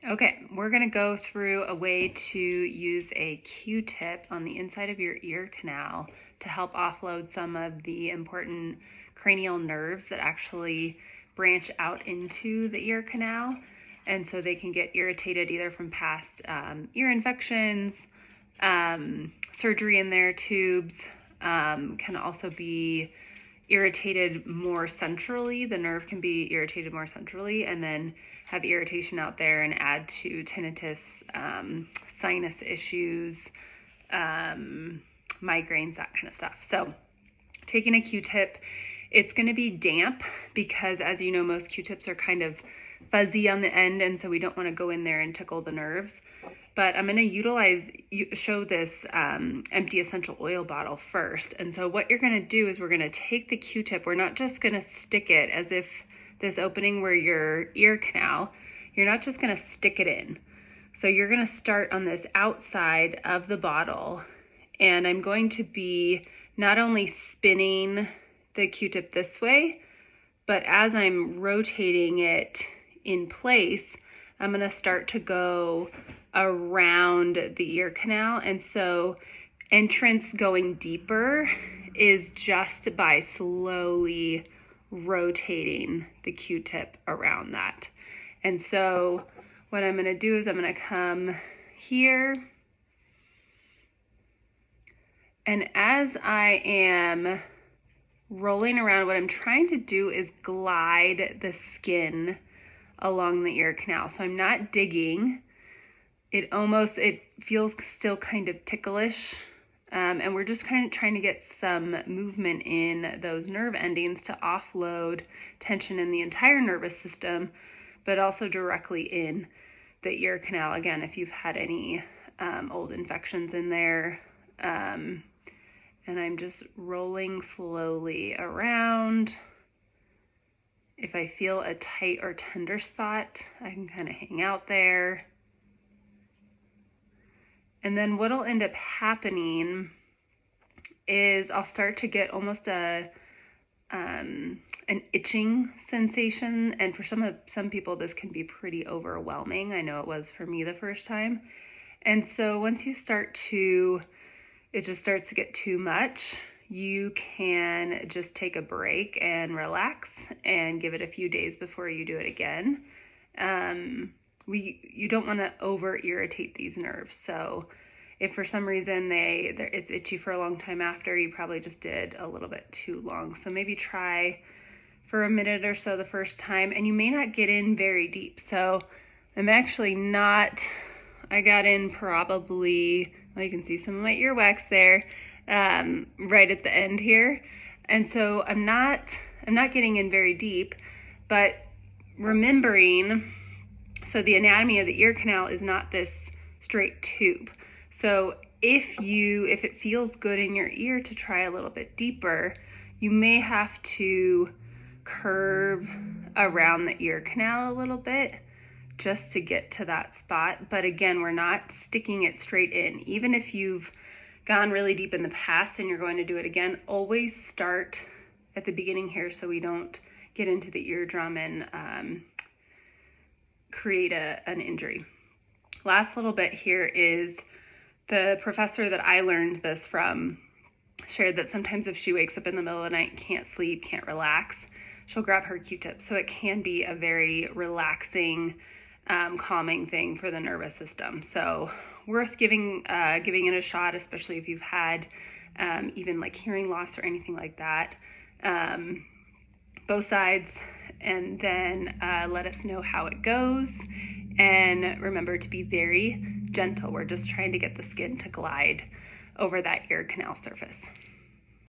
Okay, we're going to go through a way to use a Q-tip on the inside of your ear canal to help offload some of the important cranial nerves that actually branch out into the ear canal. And so they can get irritated either from past ear infections, surgery in their tubes, can also be irritated more centrally. The nerve can be irritated more centrally and then have irritation out there and add to tinnitus, sinus issues, migraines, that kind of stuff. So taking a Q-tip, it's going to be damp because, as you know, most Q-tips are kind of fuzzy on the end, and so we don't want to go in there and tickle the nerves. But I'm going to show this empty essential oil bottle first. And so what you're going to do is we're going to take the Q-tip. We're not just going to stick it as if this opening where your ear canal, you're not just going to stick it in. So you're going to start on this outside of the bottle, and I'm going to be not only spinning the Q-tip this way, but as I'm rotating it in place, I'm going to start to go around the ear canal. And so entrance going deeper is just by slowly rotating the Q-tip around that. And so what I'm going to do is I'm going to come here, and as I am rolling around, what I'm trying to do is glide the skin along the ear canal. So I'm not digging. It feels still kind of ticklish. And we're just kind of trying to get some movement in those nerve endings to offload tension in the entire nervous system, but also directly in the ear canal. Again, if you've had any old infections in there. And I'm just rolling slowly around. If I feel a tight or tender spot, I can kind of hang out there. And then what'll end up happening is I'll start to get almost an itching sensation. And for some people, this can be pretty overwhelming. I know it was for me the first time. And so once it just starts to get too much, you can just take a break and relax and give it a few days before you do it again. You don't want to over irritate these nerves. So if for some reason it's itchy for a long time after, you probably just did a little bit too long. So maybe try for a minute or so the first time, and you may not get in very deep. So I'm actually not, I got in probably, well, you can see some of my earwax there, right at the end here. And so I'm not getting in very deep, but remembering, so the anatomy of the ear canal is not this straight tube. So if it feels good in your ear to try a little bit deeper, you may have to curve around the ear canal a little bit just to get to that spot. But again, we're not sticking it straight in. Even if you've gone really deep in the past and you're going to do it again, always start at the beginning here so we don't get into the eardrum and create an injury. Last little bit here is the professor that I learned this from shared that sometimes if she wakes up in the middle of the night, can't sleep, can't relax, she'll grab her Q-tip. So it can be a very relaxing, calming thing for the nervous system. So worth giving it a shot, especially if you've had even like hearing loss or anything like that. Both sides, and then let us know how it goes. And remember to be very gentle. We're just trying to get the skin to glide over that ear canal surface.